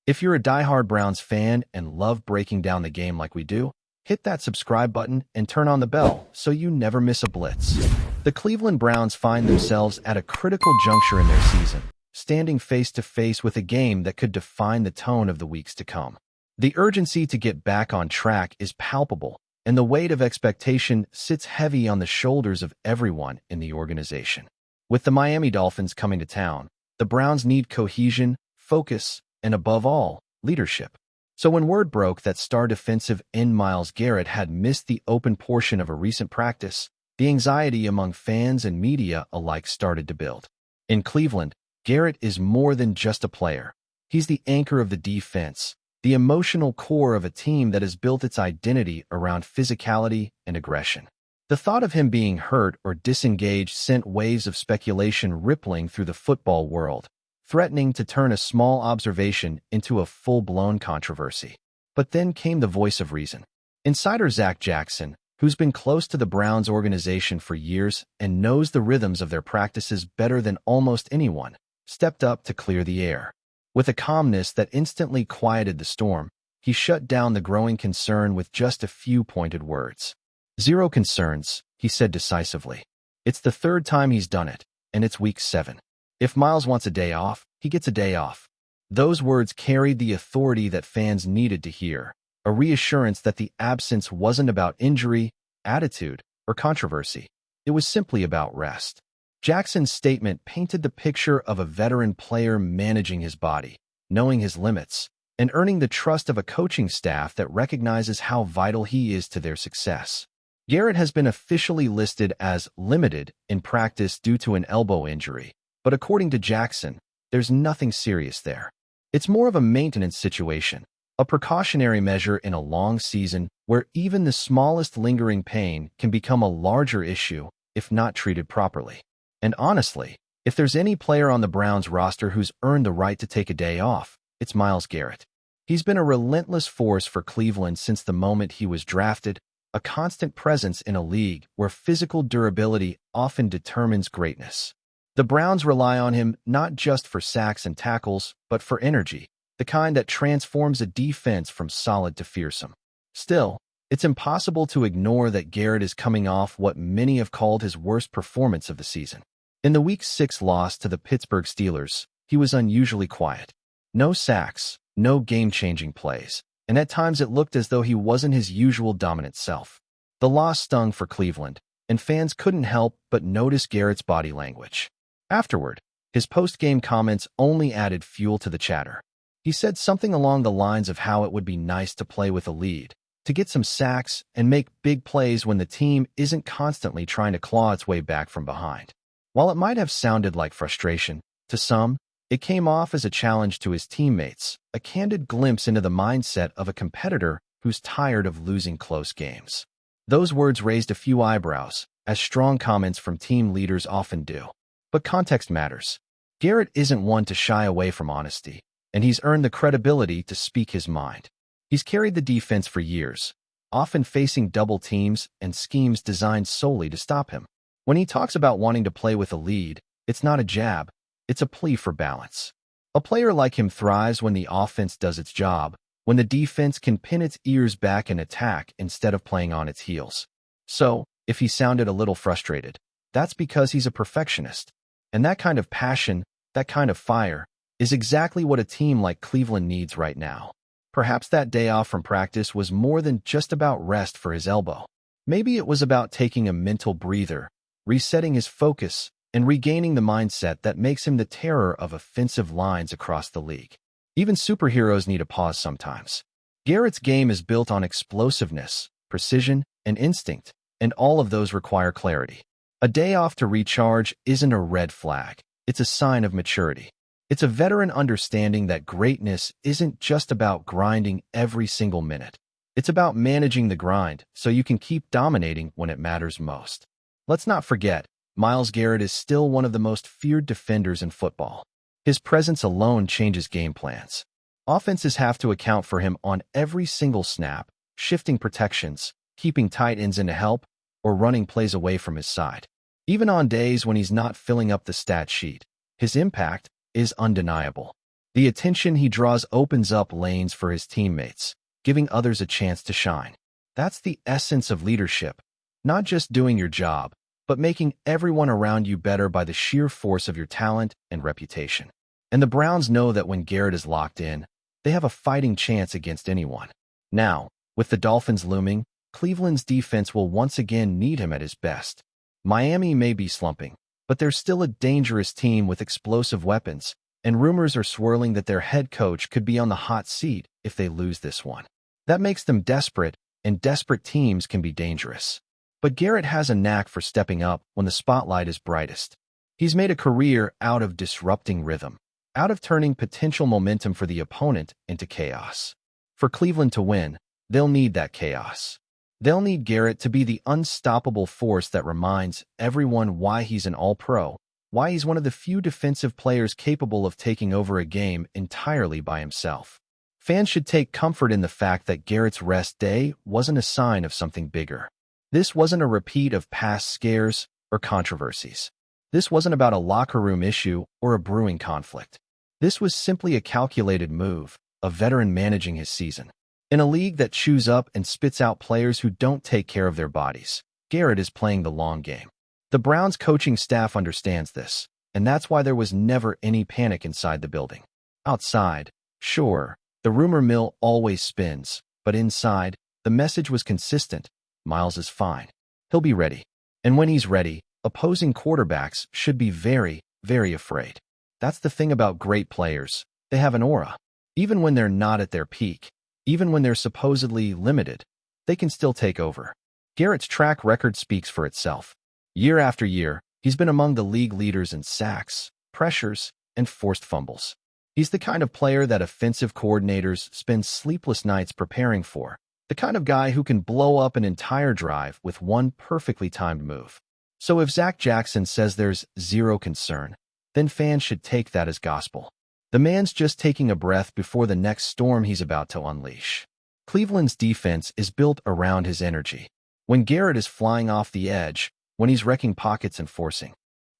If you're a diehard Browns fan and love breaking down the game like we do, hit that subscribe button and turn on the bell so you never miss a blitz. The Cleveland Browns find themselves at a critical juncture in their season, standing face to face with a game that could define the tone of the weeks to come. The urgency to get back on track is palpable, and the weight of expectation sits heavy on the shoulders of everyone in the organization. With the Miami Dolphins coming to town, the Browns need cohesion, focus, and above all, leadership. So when word broke that star defensive end Myles Garrett had missed the open portion of a recent practice, the anxiety among fans and media alike started to build. In Cleveland, Garrett is more than just a player. He's the anchor of the defense, the emotional core of a team that has built its identity around physicality and aggression. The thought of him being hurt or disengaged sent waves of speculation rippling through the football world, threatening to turn a small observation into a full-blown controversy. But then came the voice of reason. Insider Zach Jackson, who's been close to the Browns organization for years and knows the rhythms of their practices better than almost anyone, stepped up to clear the air. With a calmness that instantly quieted the storm, he shut down the growing concern with just a few pointed words. "Zero concerns," he said decisively. "It's the third time he's done it, and it's week 7. If Myles wants a day off, he gets a day off." Those words carried the authority that fans needed to hear, a reassurance that the absence wasn't about injury, attitude, or controversy. It was simply about rest. Jackson's statement painted the picture of a veteran player managing his body, knowing his limits, and earning the trust of a coaching staff that recognizes how vital he is to their success. Garrett has been officially listed as limited in practice due to an elbow injury, but according to Jackson, there's nothing serious there. It's more of a maintenance situation, a precautionary measure in a long season where even the smallest lingering pain can become a larger issue if not treated properly. And honestly, if there's any player on the Browns roster who's earned the right to take a day off, it's Myles Garrett. He's been a relentless force for Cleveland since the moment he was drafted, a constant presence in a league where physical durability often determines greatness. The Browns rely on him not just for sacks and tackles, but for energy, the kind that transforms a defense from solid to fearsome. Still, it's impossible to ignore that Garrett is coming off what many have called his worst performance of the season. In the Week 6 loss to the Pittsburgh Steelers, he was unusually quiet. No sacks, no game-changing plays, and at times it looked as though he wasn't his usual dominant self. The loss stung for Cleveland, and fans couldn't help but notice Garrett's body language. Afterward, his post-game comments only added fuel to the chatter. He said something along the lines of how it would be nice to play with a lead, to get some sacks and make big plays when the team isn't constantly trying to claw its way back from behind. While it might have sounded like frustration, to some, it came off as a challenge to his teammates, a candid glimpse into the mindset of a competitor who's tired of losing close games. Those words raised a few eyebrows, as strong comments from team leaders often do. But context matters. Garrett isn't one to shy away from honesty, and he's earned the credibility to speak his mind. He's carried the defense for years, often facing double teams and schemes designed solely to stop him. When he talks about wanting to play with a lead, it's not a jab, it's a plea for balance. A player like him thrives when the offense does its job, when the defense can pin its ears back and attack instead of playing on its heels. So, if he sounded a little frustrated, that's because he's a perfectionist. And that kind of passion, that kind of fire, is exactly what a team like Cleveland needs right now. Perhaps that day off from practice was more than just about rest for his elbow. Maybe it was about taking a mental breather, resetting his focus, and regaining the mindset that makes him the terror of offensive lines across the league. Even superheroes need a pause sometimes. Garrett's game is built on explosiveness, precision, and instinct, and all of those require clarity. A day off to recharge isn't a red flag, it's a sign of maturity. It's a veteran understanding that greatness isn't just about grinding every single minute. It's about managing the grind so you can keep dominating when it matters most. Let's not forget, Myles Garrett is still one of the most feared defenders in football. His presence alone changes game plans. Offenses have to account for him on every single snap, shifting protections, keeping tight ends in to help, or running plays away from his side. Even on days when he's not filling up the stat sheet, his impact is undeniable. The attention he draws opens up lanes for his teammates, giving others a chance to shine. That's the essence of leadership, not just doing your job, but making everyone around you better by the sheer force of your talent and reputation. And the Browns know that when Garrett is locked in, they have a fighting chance against anyone. Now, with the Dolphins looming, Cleveland's defense will once again need him at his best. Miami may be slumping, but they're still a dangerous team with explosive weapons, and rumors are swirling that their head coach could be on the hot seat if they lose this one. That makes them desperate, and desperate teams can be dangerous. But Garrett has a knack for stepping up when the spotlight is brightest. He's made a career out of disrupting rhythm, out of turning potential momentum for the opponent into chaos. For Cleveland to win, they'll need that chaos. They'll need Garrett to be the unstoppable force that reminds everyone why he's an all-pro, why he's one of the few defensive players capable of taking over a game entirely by himself. Fans should take comfort in the fact that Garrett's rest day wasn't a sign of something bigger. This wasn't a repeat of past scares or controversies. This wasn't about a locker room issue or a brewing conflict. This was simply a calculated move, a veteran managing his season. In a league that chews up and spits out players who don't take care of their bodies, Garrett is playing the long game. The Browns coaching staff understands this, and that's why there was never any panic inside the building. Outside, sure, the rumor mill always spins, but inside, the message was consistent. Myles is fine. He'll be ready. And when he's ready, opposing quarterbacks should be very, very afraid. That's the thing about great players. They have an aura. Even when they're not at their peak, even when they're supposedly limited, they can still take over. Garrett's track record speaks for itself. Year after year, he's been among the league leaders in sacks, pressures, and forced fumbles. He's the kind of player that offensive coordinators spend sleepless nights preparing for, the kind of guy who can blow up an entire drive with one perfectly timed move. So if Zach Jackson says there's zero concern, then fans should take that as gospel. The man's just taking a breath before the next storm he's about to unleash. Cleveland's defense is built around his energy. When Garrett is flying off the edge, when he's wrecking pockets and forcing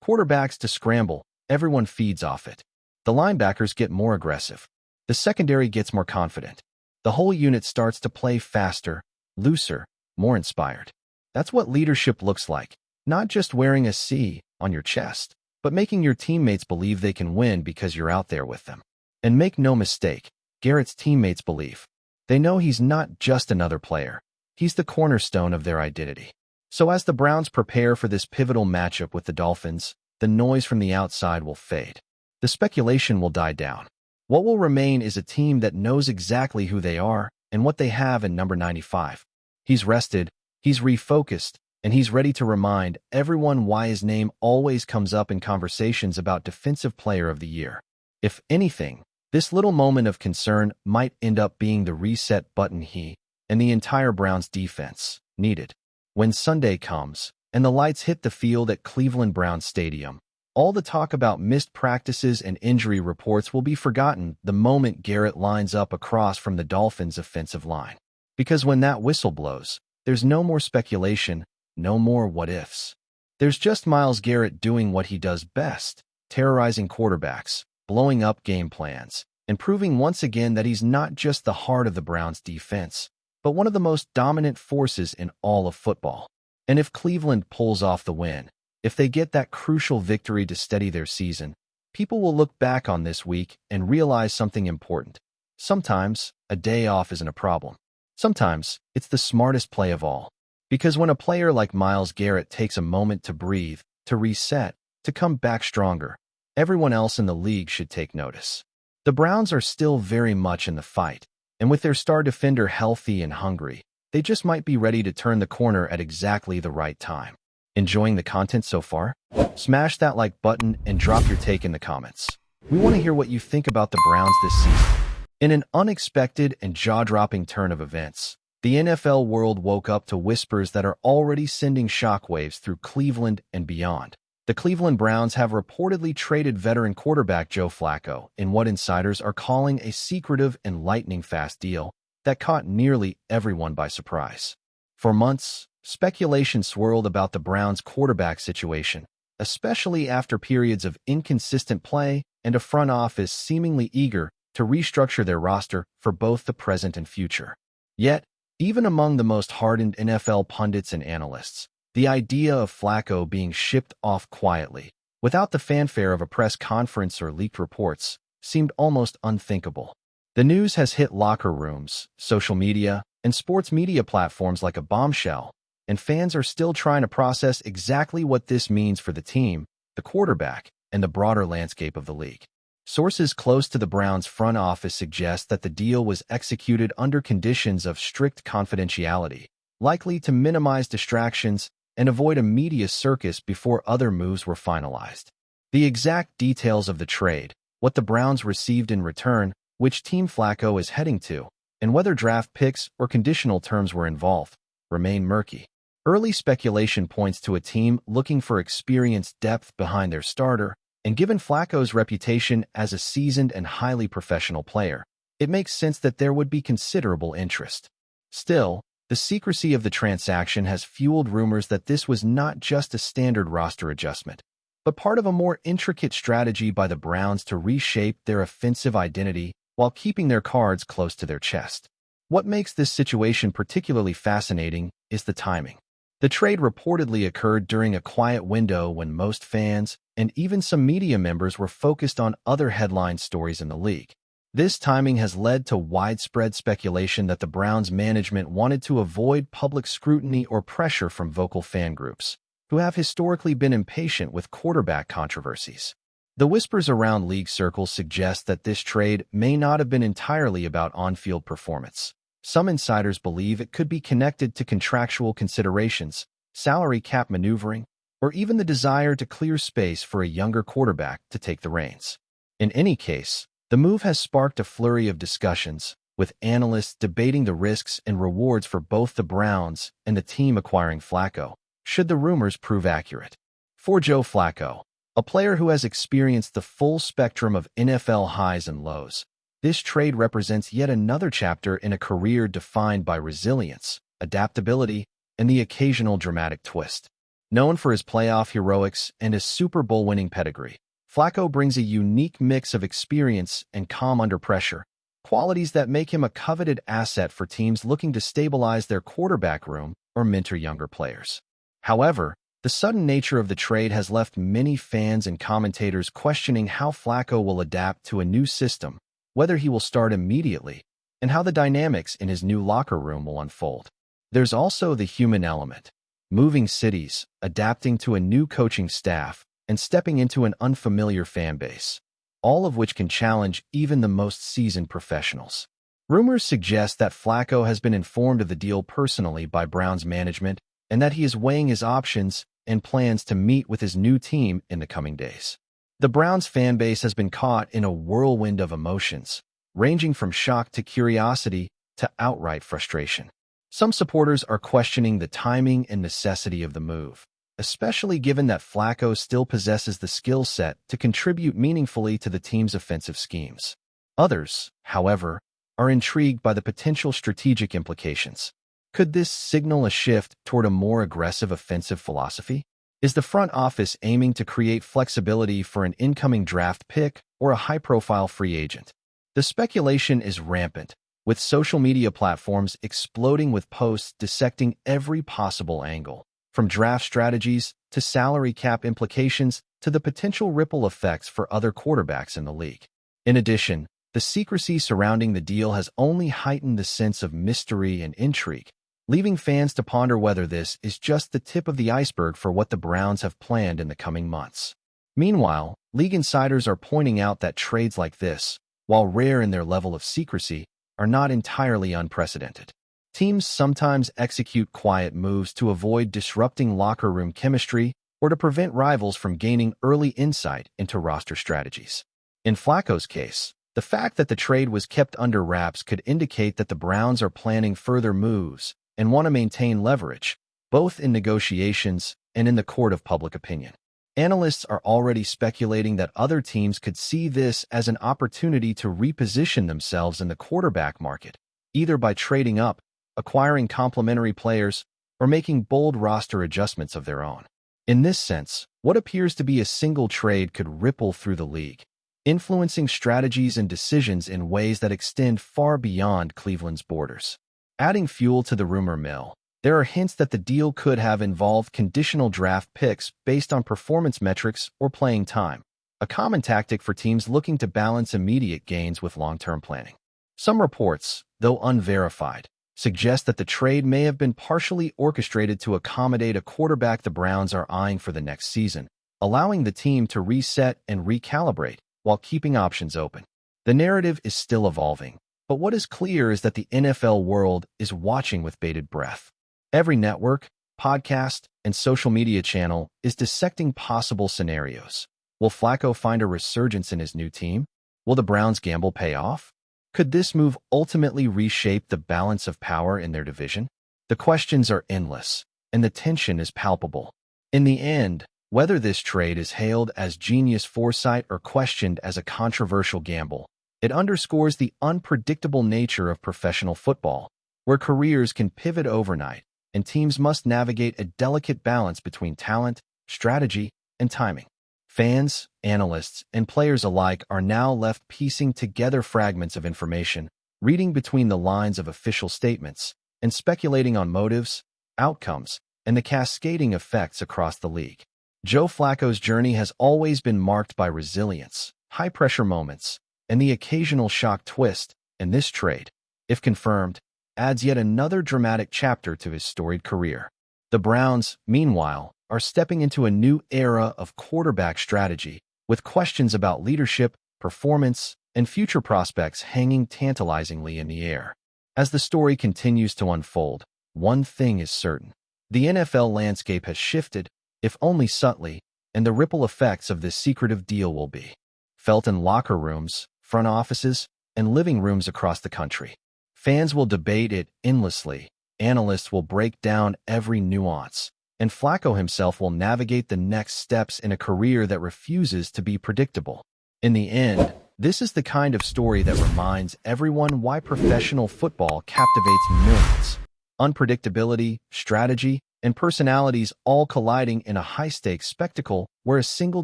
quarterbacks to scramble, everyone feeds off it. The linebackers get more aggressive. The secondary gets more confident. The whole unit starts to play faster, looser, more inspired. That's what leadership looks like, not just wearing a C on your chest, but making your teammates believe they can win because you're out there with them. And make no mistake, Garrett's teammates believe. They know he's not just another player. He's the cornerstone of their identity. So as the Browns prepare for this pivotal matchup with the Dolphins, the noise from the outside will fade. The speculation will die down. What will remain is a team that knows exactly who they are and what they have in number 95. He's rested, he's refocused, and he's ready to remind everyone why his name always comes up in conversations about Defensive Player of the Year. If anything, this little moment of concern might end up being the reset button he and the entire Browns defense needed. When Sunday comes and the lights hit the field at Cleveland Browns Stadium, all the talk about missed practices and injury reports will be forgotten the moment Garrett lines up across from the Dolphins' offensive line. Because when that whistle blows, there's no more speculation, no more what-ifs. There's just Myles Garrett doing what he does best, terrorizing quarterbacks, blowing up game plans, and proving once again that he's not just the heart of the Browns' defense, but one of the most dominant forces in all of football. And if Cleveland pulls off the win, if they get that crucial victory to steady their season, people will look back on this week and realize something important. Sometimes, a day off isn't a problem. Sometimes, it's the smartest play of all. Because when a player like Myles Garrett takes a moment to breathe, to reset, to come back stronger, everyone else in the league should take notice. The Browns are still very much in the fight, and with their star defender healthy and hungry, they just might be ready to turn the corner at exactly the right time. Enjoying the content so far? Smash that like button and drop your take in the comments. We want to hear what you think about the Browns this season. In an unexpected and jaw-dropping turn of events, the NFL world woke up to whispers that are already sending shockwaves through Cleveland and beyond. The Cleveland Browns have reportedly traded veteran quarterback Joe Flacco in what insiders are calling a secretive and lightning-fast deal that caught nearly everyone by surprise. For months, speculation swirled about the Browns' quarterback situation, especially after periods of inconsistent play and a front office seemingly eager to restructure their roster for both the present and future. Yet, even among the most hardened NFL pundits and analysts, the idea of FLACCO being shipped off quietly, without the fanfare of a press conference or leaked reports, seemed almost unthinkable. The news has hit locker rooms, social media, and sports media platforms like a bombshell, and fans are still trying to process exactly what this means for the team, the quarterback, and the broader landscape of the league. Sources close to the Browns front office suggest that the deal was executed under conditions of strict confidentiality, likely to minimize distractions and avoid a media circus before other moves were finalized. The exact details of the trade, what the Browns received in return, which team FLACCO is heading to, and whether draft picks or conditional terms were involved, remain murky. Early speculation points to a team looking for experienced depth behind their starter, and given FLACCO's reputation as a seasoned and highly professional player, it makes sense that there would be considerable interest. Still, the secrecy of the transaction has fueled rumors that this was not just a standard roster adjustment, but part of a more intricate strategy by the Browns to reshape their offensive identity while keeping their cards close to their chest. What makes this situation particularly fascinating is the timing. The trade reportedly occurred during a quiet window when most fans and even some media members were focused on other headline stories in the league. This timing has led to widespread speculation that the Browns management wanted to avoid public scrutiny or pressure from vocal fan groups, who have historically been impatient with quarterback controversies. The whispers around league circles suggest that this trade may not have been entirely about on-field performance. Some insiders believe it could be connected to contractual considerations, salary cap maneuvering, or even the desire to clear space for a younger quarterback to take the reins. In any case, the move has sparked a flurry of discussions, with analysts debating the risks and rewards for both the Browns and the team acquiring FLACCO, should the rumors prove accurate. For Joe FLACCO, a player who has experienced the full spectrum of NFL highs and lows, this trade represents yet another chapter in a career defined by resilience, adaptability, and the occasional dramatic twist. Known for his playoff heroics and his Super Bowl winning pedigree, FLACCO brings a unique mix of experience and calm under pressure, qualities that make him a coveted asset for teams looking to stabilize their quarterback room or mentor younger players. However, the sudden nature of the trade has left many fans and commentators questioning how FLACCO will adapt to a new system, whether he will start immediately, and how the dynamics in his new locker room will unfold. There's also the human element. Moving cities, adapting to a new coaching staff, and stepping into an unfamiliar fan base, all of which can challenge even the most seasoned professionals. Rumors suggest that FLACCO has been informed of the deal personally by Browns management and that he is weighing his options and plans to meet with his new team in the coming days. The Browns fan base has been caught in a whirlwind of emotions, ranging from shock to curiosity to outright frustration. Some supporters are questioning the timing and necessity of the move, especially given that FLACCO still possesses the skill set to contribute meaningfully to the team's offensive schemes. Others, however, are intrigued by the potential strategic implications. Could this signal a shift toward a more aggressive offensive philosophy? Is the front office aiming to create flexibility for an incoming draft pick or a high-profile free agent? The speculation is rampant, with social media platforms exploding with posts dissecting every possible angle, from draft strategies to salary cap implications to the potential ripple effects for other quarterbacks in the league. In addition, the secrecy surrounding the deal has only heightened the sense of mystery and intrigue, leaving fans to ponder whether this is just the tip of the iceberg for what the Browns have planned in the coming months. Meanwhile, league insiders are pointing out that trades like this, while rare in their level of secrecy, are not entirely unprecedented. Teams sometimes execute quiet moves to avoid disrupting locker room chemistry or to prevent rivals from gaining early insight into roster strategies. In FLACCO's case, the fact that the trade was kept under wraps could indicate that the Browns are planning further moves and want to maintain leverage, both in negotiations and in the court of public opinion. Analysts are already speculating that other teams could see this as an opportunity to reposition themselves in the quarterback market, either by trading up, acquiring complementary players, or making bold roster adjustments of their own. In this sense, what appears to be a single trade could ripple through the league, influencing strategies and decisions in ways that extend far beyond Cleveland's borders. Adding fuel to the rumor mill, there are hints that the deal could have involved conditional draft picks based on performance metrics or playing time, a common tactic for teams looking to balance immediate gains with long-term planning. Some reports, though unverified, suggest that the trade may have been partially orchestrated to accommodate a quarterback the Browns are eyeing for the next season, allowing the team to reset and recalibrate while keeping options open. The narrative is still evolving, but what is clear is that the NFL world is watching with bated breath. Every network, podcast, and social media channel is dissecting possible scenarios. Will FLACCO find a resurgence in his new team? Will the Browns' gamble pay off? Could this move ultimately reshape the balance of power in their division? The questions are endless, and the tension is palpable. In the end, whether this trade is hailed as genius foresight or questioned as a controversial gamble, it underscores the unpredictable nature of professional football, where careers can pivot overnight, and teams must navigate a delicate balance between talent, strategy, and timing. Fans, analysts, and players alike are now left piecing together fragments of information, reading between the lines of official statements, and speculating on motives, outcomes, and the cascading effects across the league. Joe Flacco's journey has always been marked by resilience, high-pressure moments, and the occasional shock twist, and this trade, if confirmed, adds yet another dramatic chapter to his storied career. The Browns, meanwhile, are stepping into a new era of quarterback strategy, with questions about leadership, performance, and future prospects hanging tantalizingly in the air. As the story continues to unfold, one thing is certain. The NFL landscape has shifted, if only subtly, and the ripple effects of this secretive deal will be felt in locker rooms, front offices, and living rooms across the country. Fans will debate it endlessly, analysts will break down every nuance, and FLACCO himself will navigate the next steps in a career that refuses to be predictable. In the end, this is the kind of story that reminds everyone why professional football captivates millions. Unpredictability, strategy, and personalities all colliding in a high-stakes spectacle where a single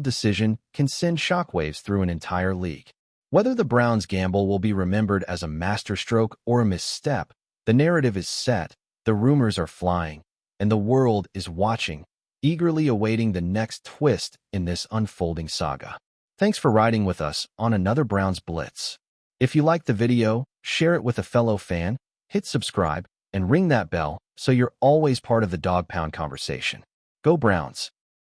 decision can send shockwaves through an entire league. Whether the Browns' gamble will be remembered as a masterstroke or a misstep, the narrative is set, the rumors are flying, and the world is watching, eagerly awaiting the next twist in this unfolding saga. Thanks for riding with us on another Browns Blitz. If you liked the video, share it with a fellow fan, hit subscribe, and ring that bell so you're always part of the Dawg Pound conversation. Go Browns!